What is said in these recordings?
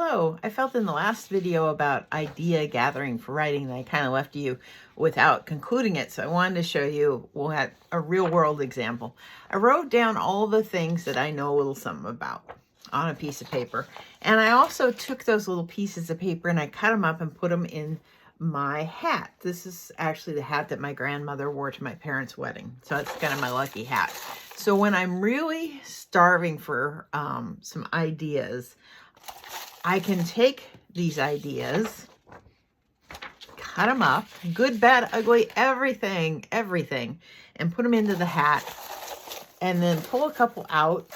hello. I felt in the last video about idea gathering for writing that I kind of left you without concluding it. So I wanted to show you, we'll have a real world example. I wrote down all the things that I know a little something about on a piece of paper. And I also took those little pieces of paper and I cut them up and put them in my hat. This is actually the hat that my grandmother wore to my parents' wedding. So it's kind of my lucky hat. So when I'm really starving for some ideas, I can take these ideas, cut them up, good, bad, ugly, everything, and put them into the hat, and then pull a couple out,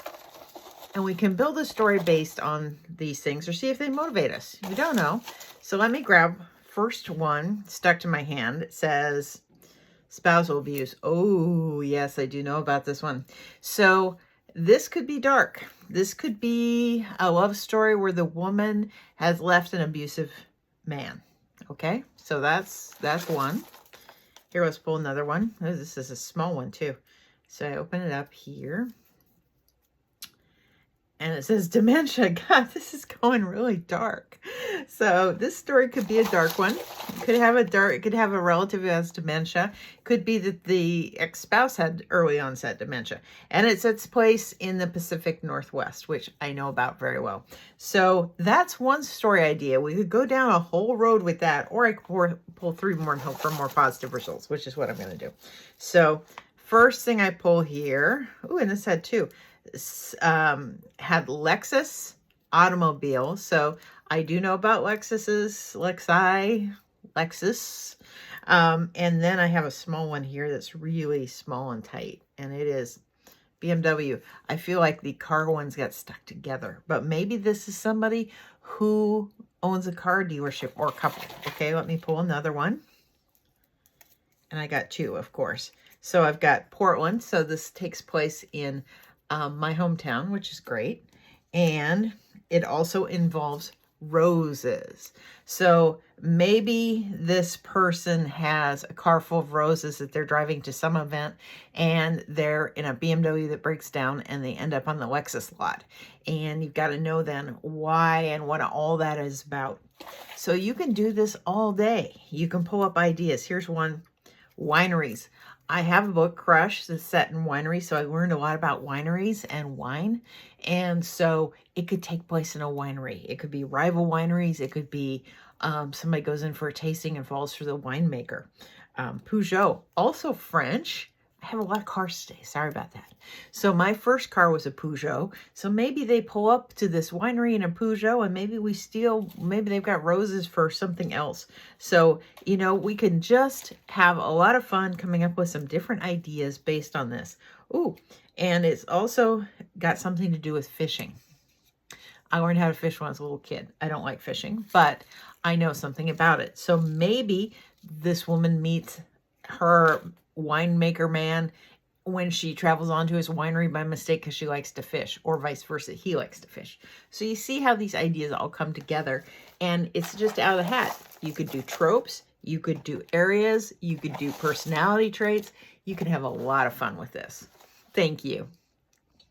and we can build a story based on these things or see if they motivate us. We don't know. So let me grab first one stuck to my hand. It says spousal abuse. Oh, yes, I do know about this one. So this could be dark. This could be a love story where the woman has left an abusive man. Okay, so that's one. Here, let's pull another one. Oh, this is a small one too. So I open it up here. And it says dementia. God, this is going really dark. So this story could be a dark one. It could have a relative who has dementia. It could be that the ex-spouse had early onset dementia. And it takes place in the Pacific Northwest, which I know about very well. So that's one story idea. We could go down a whole road with that, or I could pull three more and hope for more positive results, which is what I'm going to do. So first thing I pull here. Oh, and this had two. Had Lexus automobile. So I do know about Lexus. And then I have a small one here that's really small and tight. And it is BMW. I feel like the car ones got stuck together. But maybe this is somebody who owns a car dealership or a couple. Okay, let me pull another one. And I got two, of course. So I've got Portland. So this takes place in my hometown, which is great. And it also involves roses. So maybe this person has a car full of roses that they're driving to some event, and they're in a BMW that breaks down and they end up on the Lexus lot. And you've got to know then why and what all that is about. So you can do this all day. You can pull up ideas. Here's one, wineries. I have a book, Crush, that's set in wineries, so I learned a lot about wineries and wine. And so it could take place in a winery. It could be rival wineries. It could be somebody goes in for a tasting and falls for the winemaker. Peugeot, also French. I have a lot of cars today. Sorry about that. So my first car was a Peugeot. So maybe they pull up to this winery in a Peugeot and maybe they've got roses for something else. So, you know, we can just have a lot of fun coming up with some different ideas based on this. Ooh, and it's also got something to do with fishing. I learned how to fish when I was a little kid. I don't like fishing, but I know something about it. So maybe this woman meets her winemaker man when she travels onto his winery by mistake because she likes to fish, or vice versa, he likes to fish. So you see how these ideas all come together, and it's just out of the hat. You could do tropes, you could do areas, you could do personality traits. You can have a lot of fun with this. Thank you.